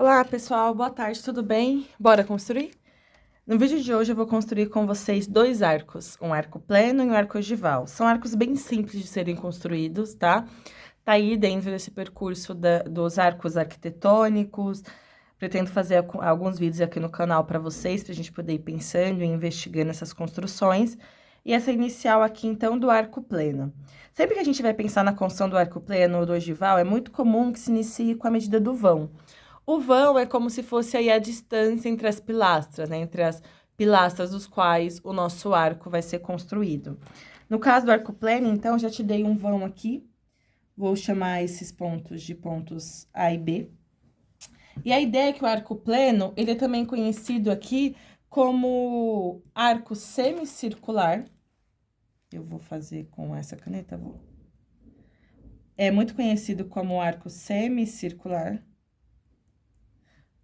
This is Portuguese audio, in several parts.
Olá, pessoal, boa tarde, tudo bem? Bora construir? No vídeo de hoje eu vou construir com vocês dois arcos, um arco pleno e um arco ogival. São arcos bem simples de serem construídos, tá? Tá aí dentro desse percurso dos arcos arquitetônicos. Pretendo fazer alguns vídeos aqui no canal para vocês, pra gente poder ir pensando e investigando essas construções. E essa inicial aqui, então, do arco pleno. Sempre que a gente vai pensar na construção do arco pleno ou do ogival, é muito comum que se inicie com a medida do vão. O vão é como se fosse aí a distância entre as pilastras, né? Entre as pilastras dos quais o nosso arco vai ser construído. No caso do arco pleno, então, já te dei um vão aqui. Vou chamar esses pontos de pontos A e B. E a ideia é que o arco pleno, ele é também conhecido aqui como arco semicircular. Eu vou fazer com essa caneta, vou. É muito conhecido como arco semicircular.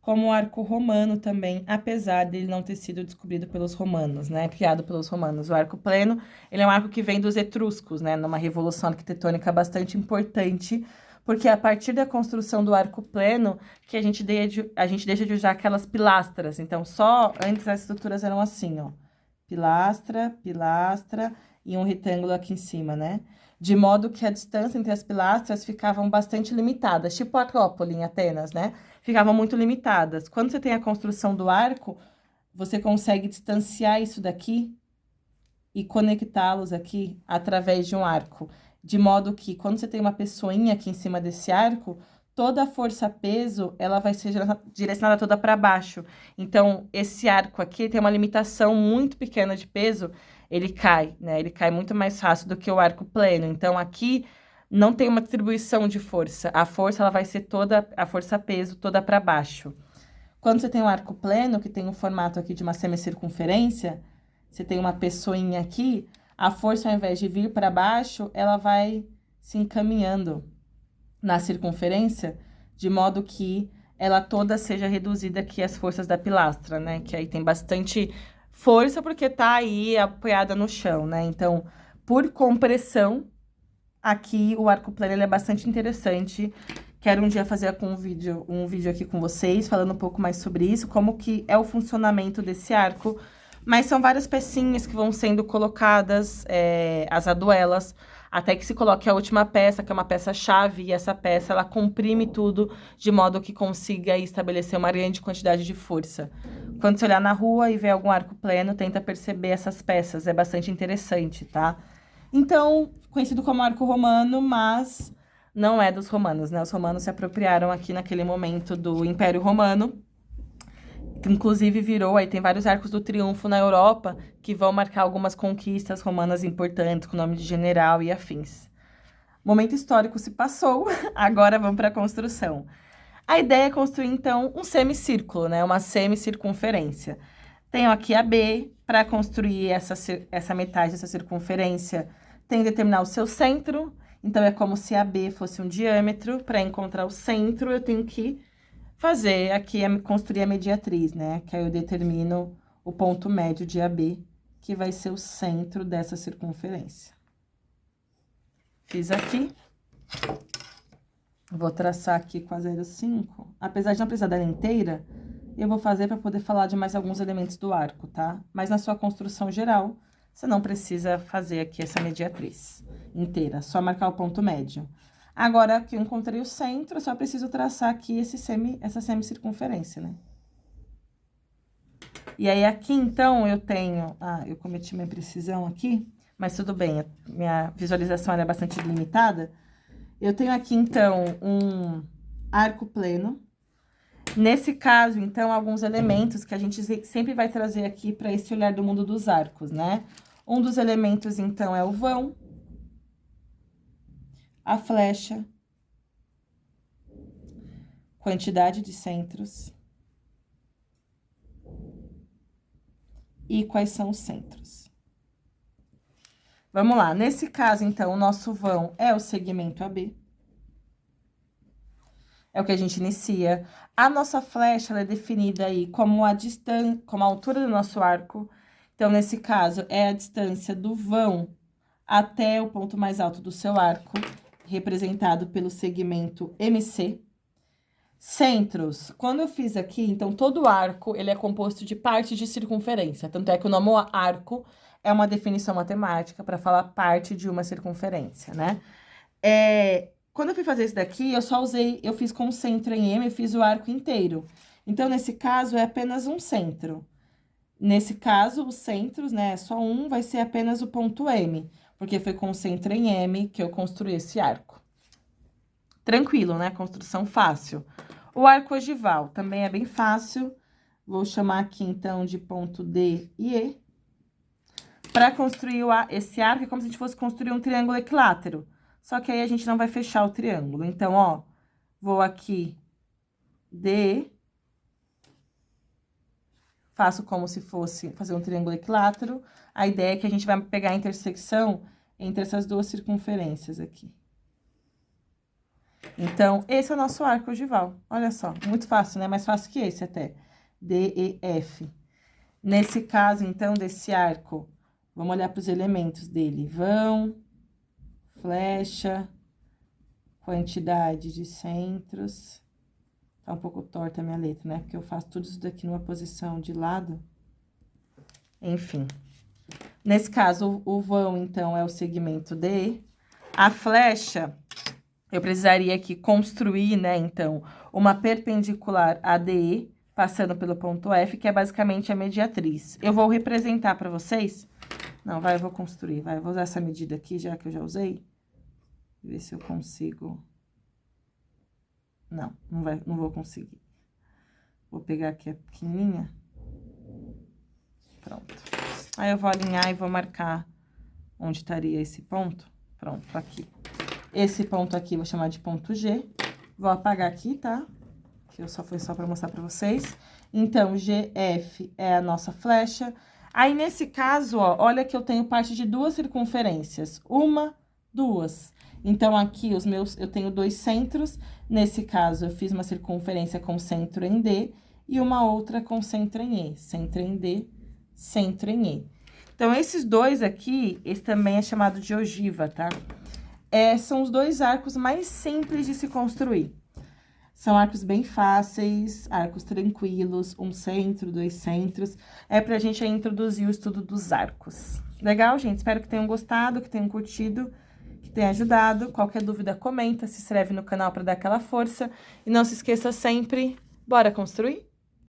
Como o arco romano também, apesar dele não ter sido descobrido pelos romanos, né? Criado pelos romanos. O arco pleno, ele é um arco que vem dos etruscos, né? Numa revolução arquitetônica bastante importante, porque é a partir da construção do arco pleno que a gente deixa de usar aquelas pilastras. Então, só antes as estruturas eram assim, ó. Pilastra, pilastra e um retângulo aqui em cima, né? De modo que a distância entre as pilastras ficavam bastante limitadas, tipo a Acrópole em Atenas, né? Ficavam muito limitadas. Quando você tem a construção do arco, você consegue distanciar isso daqui e conectá-los aqui através de um arco. De modo que, quando você tem uma pessoinha aqui em cima desse arco, toda a força-peso, ela vai ser direcionada toda para baixo. Então, esse arco aqui tem uma limitação muito pequena de peso, ele cai, né? Ele cai muito mais fácil do que o arco pleno. Então, aqui não tem uma distribuição de força. A força, ela vai ser toda, a força-peso toda para baixo. Quando você tem um arco pleno, que tem um formato aqui de uma semicircunferência, você tem uma pessoinha aqui, a força, ao invés de vir para baixo, ela vai se encaminhando na circunferência, de modo que ela toda seja reduzida aqui às forças da pilastra, né? Que aí tem bastante força porque tá aí apoiada no chão, né? Então, por compressão, aqui o arco plano ele é bastante interessante. Quero um dia fazer um vídeo aqui com vocês, falando um pouco mais sobre isso, como que é o funcionamento desse arco. Mas são várias pecinhas que vão sendo colocadas, as aduelas, até que se coloque a última peça, que é uma peça-chave, e essa peça, ela comprime tudo, de modo que consiga estabelecer uma grande quantidade de força. Quando você olhar na rua e ver algum arco pleno, tenta perceber essas peças, é bastante interessante, tá? Então, conhecido como arco romano, mas não é dos romanos, né? Os romanos se apropriaram aqui naquele momento do Império Romano, que inclusive virou, aí tem vários arcos do triunfo na Europa, que vão marcar algumas conquistas romanas importantes, com nome de general e afins. O momento histórico se passou, agora vamos para a construção. A ideia é construir, então, um semicírculo, né? Uma semicircunferência. Tenho aqui a B, para construir essa metade dessa circunferência, tem que determinar o seu centro. Então, é como se a B fosse um diâmetro. Para encontrar o centro, eu tenho que fazer aqui, construir a mediatriz, né? Que aí eu determino o ponto médio de AB, que vai ser o centro dessa circunferência. Fiz aqui. Vou traçar aqui com a 0,5. Apesar de não precisar dela inteira, eu vou fazer para poder falar de mais alguns elementos do arco, tá? Mas na sua construção geral, você não precisa fazer aqui essa mediatriz inteira, só marcar o ponto médio. Agora, que eu encontrei o centro, eu só preciso traçar aqui essa semicircunferência, né? E aí, aqui, então, eu tenho... Ah, eu cometi uma imprecisão aqui, mas tudo bem, minha visualização é bastante limitada. Eu tenho aqui, então, um arco pleno. Nesse caso, então, alguns elementos que a gente sempre vai trazer aqui para esse olhar do mundo dos arcos, né? Um dos elementos, então, é o vão, a flecha, quantidade de centros e quais são os centros. Vamos lá, nesse caso, então, o nosso vão é o segmento AB. É o que a gente inicia. A nossa flecha, ela é definida aí como a distância, como a altura do nosso arco. Então, nesse caso, é a distância do vão até o ponto mais alto do seu arco, representado pelo segmento MC. Centros. Quando eu fiz aqui, então, todo arco, ele é composto de parte de circunferência. Tanto é que o nome arco é uma definição matemática para falar parte de uma circunferência, né? Quando eu fui fazer isso daqui, eu fiz com centro em M, eu fiz o arco inteiro. Então, nesse caso, é apenas um centro. Nesse caso, os centros, né, só um, vai ser apenas o ponto M, porque foi com centro em M que eu construí esse arco. Tranquilo, né? Construção fácil. O arco ogival também é bem fácil. Vou chamar aqui, então, de ponto D e E. Para construir esse arco, é como se a gente fosse construir um triângulo equilátero. Só que aí a gente não vai fechar o triângulo. Então, ó, vou aqui D. Faço como se fosse fazer um triângulo equilátero. A ideia é que a gente vai pegar a intersecção entre essas duas circunferências aqui. Então, esse é o nosso arco ogival. Olha só, muito fácil, né? Mais fácil que esse até. D, E, F. Nesse caso, então, desse arco, vamos olhar para os elementos dele. Vão, flecha, quantidade de centros. Tá um pouco torta a minha letra, né? Porque eu faço tudo isso daqui numa posição de lado. Enfim. Nesse caso, o vão, então, é o segmento D. A flecha, eu precisaria aqui construir, né, então, uma perpendicular a DE, passando pelo ponto F, que é basicamente a mediatriz. Eu vou representar para vocês. Não, eu vou construir, eu vou usar essa medida aqui, já que eu já usei. Ver se eu consigo. Não, não vou conseguir. Vou pegar aqui a pequenininha. Pronto. Aí eu vou alinhar e vou marcar onde estaria esse ponto. Pronto, aqui. Esse ponto aqui eu vou chamar de ponto G. Vou apagar aqui, tá? Que foi só para mostrar para vocês. Então, GF é a nossa flecha. Aí, nesse caso, ó, olha que eu tenho parte de duas circunferências. Uma, duas. Então, aqui eu tenho dois centros. Nesse caso, eu fiz uma circunferência com centro em D e uma outra com centro em E. Centro em D, centro em E. Então, esses dois aqui, esse também é chamado de ogiva, tá? São os dois arcos mais simples de se construir. São arcos bem fáceis, arcos tranquilos, um centro, dois centros. É pra gente introduzir o estudo dos arcos. Legal, gente? Espero que tenham gostado, que tenham curtido, que tenha ajudado. Qualquer dúvida, comenta, se inscreve no canal para dar aquela força. E não se esqueça sempre, bora construir?